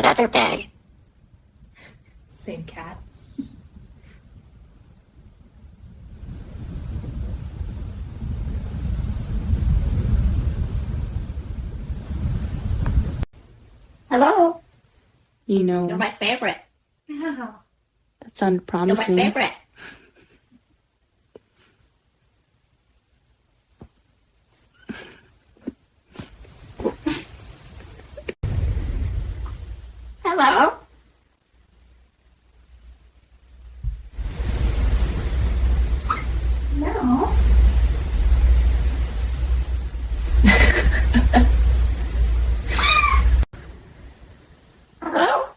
that other bed? Same cat. Hello? You know, You're my favorite. Yeah. that sounded You're my promising. favorite. Hello? No. Hello?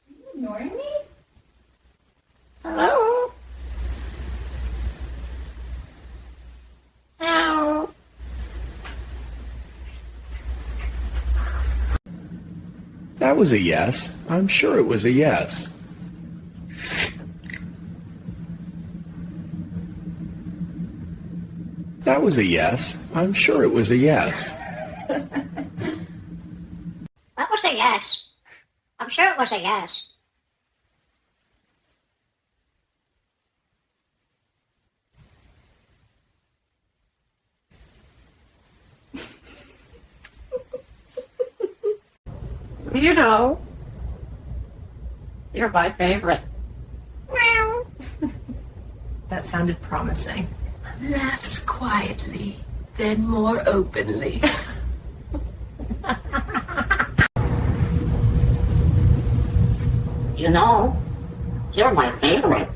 You ignoring me? Hello? Hello? That was a yes. I'm sure it was a yes. That was a yes. I'm sure it was a yes. That was a yes. I'm sure it was a yes. You know, you're my favorite. Meow. That sounded promising. Laughs quietly, then more openly. You know, you're my favorite.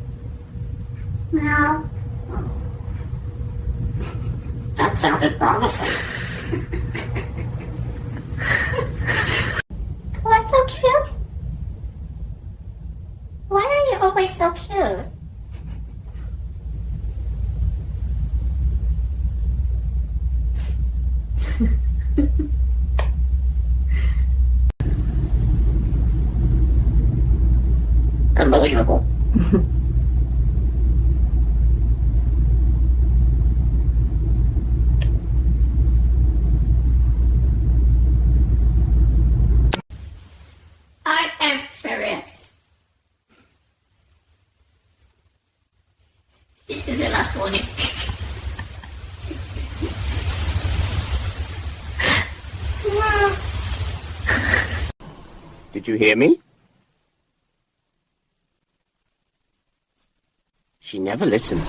Meow. That sounded promising. Oh, I'm so cute. Why are you always so cute? Unbelievable. I am serious. This is the last warning. Did you hear me? She never listens.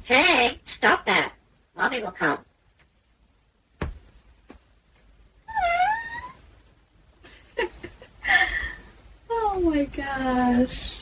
Hey, stop that. Mommy will come. Oh my gosh.